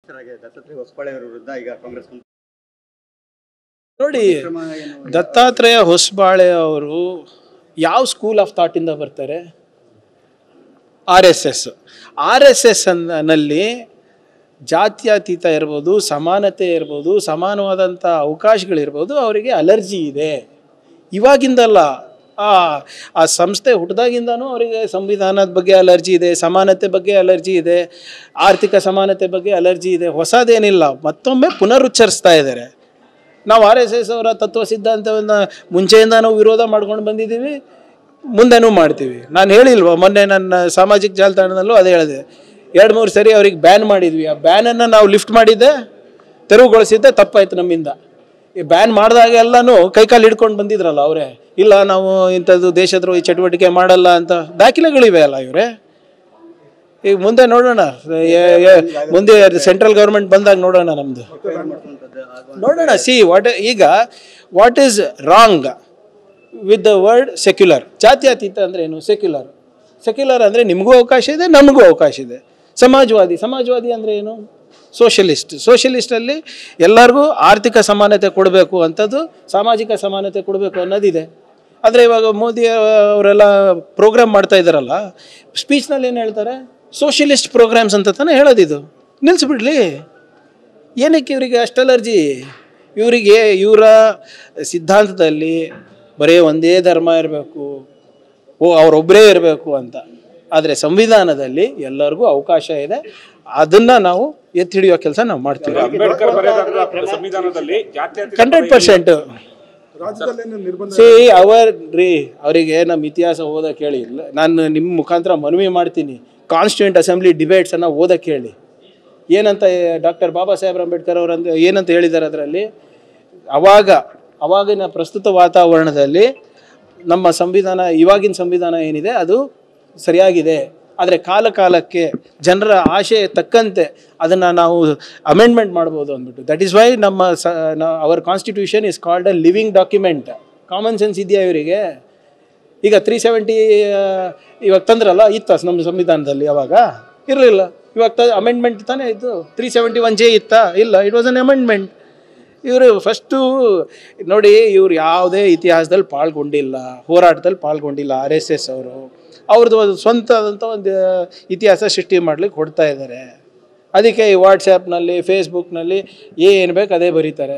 ದತ್ತಾತ್ರೇಯ ಹೊಸಬಾಳೆ ಅವರ ವಿರುದ್ಧ ಈಗ ಕಾಂಗ್ರೆಸ್ ನೋಡಿ, ದತ್ತಾತ್ರೇಯ ಹೊಸಬಾಳೆ ಅವರು ಯಾವ ಸ್ಕೂಲ್ ಆಫ್ ಥಾಟಿಂದ ಬರ್ತಾರೆ? ಆರ್ ಎಸ್ ಎಸ್ ನಲ್ಲಿ ಜಾತ್ಯತೀತ ಇರ್ಬೋದು, ಸಮಾನತೆ ಇರ್ಬೋದು, ಸಮಾನವಾದಂಥ ಅವಕಾಶಗಳಿರ್ಬೋದು, ಅವರಿಗೆ ಅಲರ್ಜಿ ಇದೆ. ಇವಾಗಿಂದಲ್ಲ, ಆ ಸಂಸ್ಥೆ ಹುಟ್ಟಿದಾಗಿಂದನೂ ಅವರಿಗೆ ಸಂವಿಧಾನದ ಬಗ್ಗೆ ಅಲರ್ಜಿ ಇದೆ, ಸಮಾನತೆ ಬಗ್ಗೆ ಅಲರ್ಜಿ ಇದೆ, ಆರ್ಥಿಕ ಸಮಾನತೆ ಬಗ್ಗೆ ಅಲರ್ಜಿ ಇದೆ. ಹೊಸದೇನಿಲ್ಲ, ಮತ್ತೊಮ್ಮೆ ಪುನರುಚ್ಚರಿಸ್ತಾ ಇದ್ದಾರೆ. ನಾವು ಆರ್ ಎಸ್ ಎಸ್ ಅವರ ತತ್ವ ಸಿದ್ಧಾಂತವನ್ನು ಮುಂಚೆಯಿಂದ ನಾವು ವಿರೋಧ ಮಾಡ್ಕೊಂಡು ಬಂದಿದ್ದೀವಿ, ಮುಂದೆನೂ ಮಾಡ್ತೀವಿ. ನಾನು ಹೇಳಿಲ್ವ, ಮೊನ್ನೆ ನನ್ನ ಸಾಮಾಜಿಕ ಜಾಲತಾಣದಲ್ಲೂ ಅದೇ ಹೇಳಿದೆ. 2-3 ಸರಿ ಅವ್ರಿಗೆ ಬ್ಯಾನ್ ಮಾಡಿದ್ವಿ. ಆ ಬ್ಯಾನನ್ನು ನಾವು ಲಿಫ್ಟ್ ಮಾಡಿದ್ದೆ, ತೆರವುಗೊಳಿಸಿದ್ದೆ, ತಪ್ಪಾಯ್ತು ನಮ್ಮಿಂದ. ಈ ಬ್ಯಾನ್ ಮಾಡಿದಾಗ ಎಲ್ಲನೂ ಕೈಕಾಲು ಹಿಡ್ಕೊಂಡು ಬಂದಿದ್ರಲ್ಲ ಅವರೇ, ಇಲ್ಲ ನಾವು ಇಂಥದ್ದು ದೇಶದ್ರೋಹಿ ಚಟುವಟಿಕೆ ಮಾಡಲ್ಲ ಅಂತ ದಾಖಲೆಗಳಿವೆ ಅಲ್ಲ ಇವರೇ. ಈಗ ಮುಂದೆ ನೋಡೋಣ, ಮುಂದೆ ಸೆಂಟ್ರಲ್ ಗೌರ್ಮೆಂಟ್ ಬಂದಾಗ ನೋಡೋಣ, ನಮ್ಮದು ನೋಡೋಣ. What is wrong with the word secular? ಜಾತ್ಯತೀತ ಅಂದರೆ ಏನು? ಸೆಕ್ಯುಲರ್ ಅಂದರೆ ನಿಮಗೂ ಅವಕಾಶ ಇದೆ, ನಮಗೂ ಅವಕಾಶ ಇದೆ. ಸಮಾಜವಾದಿ ಅಂದರೆ ಏನು? ಸೋಷಲಿಸ್ಟಲ್ಲಿ ಎಲ್ಲರಿಗೂ ಆರ್ಥಿಕ ಸಮಾನತೆ ಕೊಡಬೇಕು ಅಂಥದ್ದು, ಸಾಮಾಜಿಕ ಸಮಾನತೆ ಕೊಡಬೇಕು ಅನ್ನೋದಿದೆ. ಆದರೆ ಇವಾಗ ಮೋದಿ ಅವರೆಲ್ಲ ಪ್ರೋಗ್ರಾಮ್ ಮಾಡ್ತಾ ಇದ್ದಾರಲ್ಲ, ಸ್ಪೀಚ್ನಲ್ಲಿ ಏನು ಹೇಳ್ತಾರೆ? ಸೋಷಲಿಸ್ಟ್ ಪ್ರೋಗ್ರಾಮ್ಸ್ ಅಂತ ತಾನೇ ಹೇಳೋದಿದು. ನಿಲ್ಲಿಸ್ಬಿಡ್ಲಿ, ಏನಕ್ಕೆ ಇವರಿಗೆ ಅಷ್ಟು ಅಲರ್ಜಿ? ಇವರ ಸಿದ್ಧಾಂತದಲ್ಲಿ ಬರೀ ಒಂದೇ ಧರ್ಮ ಇರಬೇಕು, ಅವರೊಬ್ಬರೇ ಇರಬೇಕು ಅಂತ. ಆದರೆ ಸಂವಿಧಾನದಲ್ಲಿ ಎಲ್ಲರಿಗೂ ಅವಕಾಶ ಇದೆ. ಅದನ್ನು ನಾವು ಎತ್ತಿ ಹಿಡಿಯೋ ಕೆಲಸ ನಾವು ಮಾಡ್ತೀವಿ. 100% ಅವರಿಗೆ ನಮ್ಮ ಇತಿಹಾಸ ಓದಕ್ಕೆ ಹೇಳಿ. ನಾನು ನಿಮ್ಮ ಮುಖಾಂತರ ಮನವಿ ಮಾಡ್ತೀನಿ, ಕಾನ್ಸ್ಟಿಟ್ಯೂಂಟ್ ಅಸೆಂಬ್ಲಿ ಡಿಬೇಟ್ಸನ್ನು ಓದಕ್ಕೆ ಹೇಳಿ. ಏನಂತ ಡಾಕ್ಟರ್ ಬಾಬಾ ಸಾಹೇಬ್ ಅಂಬೇಡ್ಕರ್ ಅವರಂದು ಏನಂತ ಹೇಳಿದ್ದಾರೆ ಅದರಲ್ಲಿ? ಅವಾಗಿನ ಪ್ರಸ್ತುತ ವಾತಾವರಣದಲ್ಲಿ ನಮ್ಮ ಸಂವಿಧಾನ, ಇವಾಗಿನ ಸಂವಿಧಾನ ಏನಿದೆ ಅದು ಸರಿಯಾಗಿದೆ. ಆದರೆ ಕಾಲಕ್ಕೆ ಜನರ ಆಶೆ ತಕ್ಕಂತೆ ಅದನ್ನು ನಾವು ಅಮೆಂಡ್ಮೆಂಟ್ ಮಾಡ್ಬೋದು ಅಂದ್ಬಿಟ್ಟು. That is why our constitution is called a living document. Common sense ಇದೆಯಾ ಇವರಿಗೆ? ಈಗ 370 ಇವಾಗ ತಂದ್ರಲ್ಲ, ಇತ್ತ ನಮ್ಮ ಸಂವಿಧಾನದಲ್ಲಿ? ಅವಾಗ ಇರಲಿಲ್ಲ. ಇವಾಗ ಅಮೆಂಡ್ಮೆಂಟ್ ತಾನೇ ಇತ್ತು. 371J ಇತ್ತಾ? ಇಲ್ಲ, ಇಟ್ ವಾಸ್ ಅನ್ ಅಮೆಂಡ್ಮೆಂಟ್. ಇವರು ಫಸ್ಟು ನೋಡಿ, ಇವರು ಯಾವುದೇ ಇತಿಹಾಸದಲ್ಲಿ ಪಾಲ್ಗೊಂಡಿಲ್ಲ, ಹೋರಾಟದಲ್ಲಿ ಪಾಲ್ಗೊಂಡಿಲ್ಲ. RSS ಅವ್ರದ್ದು ಸ್ವಂತದಂಥ ಒಂದು ಇತಿಹಾಸ ಸೃಷ್ಟಿ ಮಾಡ್ಲಿಕ್ಕೆ ಹೊಡ್ತಾ ಇದ್ದಾರೆ. ಅದಕ್ಕೆ ಈ ವಾಟ್ಸಪ್ನಲ್ಲಿ, ಫೇಸ್ಬುಕ್ನಲ್ಲಿ ಏನು ಬೇಕು ಅದೇ ಬರೀತಾರೆ.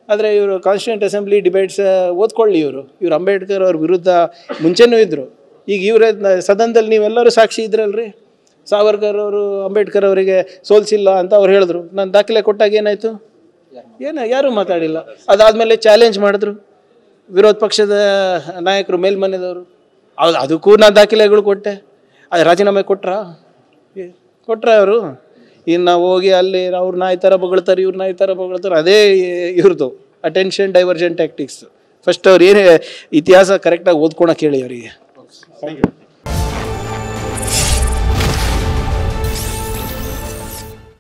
ಆದರೆ ಇವರು ಕಾನ್ಸ್ಟಿಟ್ಯೂಂಟ್ ಅಸೆಂಬ್ಲಿ ಡಿಬೇಟ್ಸ್ ಓದ್ಕೊಳ್ಳಿ. ಇವರು ಅಂಬೇಡ್ಕರ್ ಅವ್ರ ವಿರುದ್ಧ ಮುಂಚೆನೂ ಇದ್ದರು. ಈಗ ಇವರೇ ಸದನದಲ್ಲಿ ನೀವೆಲ್ಲರೂ ಸಾಕ್ಷಿ ಇದ್ರಲ್ರಿ. ಸಾವರ್ಕರ್ ಅವರು ಅಂಬೇಡ್ಕರ್ ಅವರಿಗೆ ಸೋಲಿಸಿಲ್ಲ ಅಂತ ಅವ್ರು ಹೇಳಿದ್ರು. ನಾನು ದಾಖಲೆ ಕೊಟ್ಟಾಗ ಏನಾಯಿತು? ಯಾರೂ ಮಾತಾಡಿಲ್ಲ. ಅದಾದಮೇಲೆ ಚಾಲೆಂಜ್ ಮಾಡಿದ್ರು ವಿರೋಧ ಪಕ್ಷದ ನಾಯಕರು, ಮೇಲ್ಮನೆದವರು. ಅದಕ್ಕೂ ನಾನು ದಾಖಲೆಗಳು ಕೊಟ್ಟೆ. ಅದು ರಾಜೀನಾಮೆ ಕೊಟ್ರ ಅವರು? ಇನ್ನು ಹೋಗಿ ಅಲ್ಲಿ ಅವ್ರ ನಾಯಿ ಥರ ಬೊಗಳ್ತಾರೆ, ಇವ್ರ ನಾಯಿ ಥರ ಬೊಗಳ್ತಾರೆ. ಅದೇ ಇವ್ರದ್ದು ಅಟೆನ್ಷನ್ ಡೈವರ್ಜೆಂಟ್ ಟ್ಯಾಕ್ಟಿಕ್ಸ್. ಫಸ್ಟ್ ಅವ್ರು ಏನೇ ಇತಿಹಾಸ ಕರೆಕ್ಟಾಗಿ ಓದ್ಕೊಳಕ್ಕೆ ಹೇಳಿ ಅವರಿಗೆ.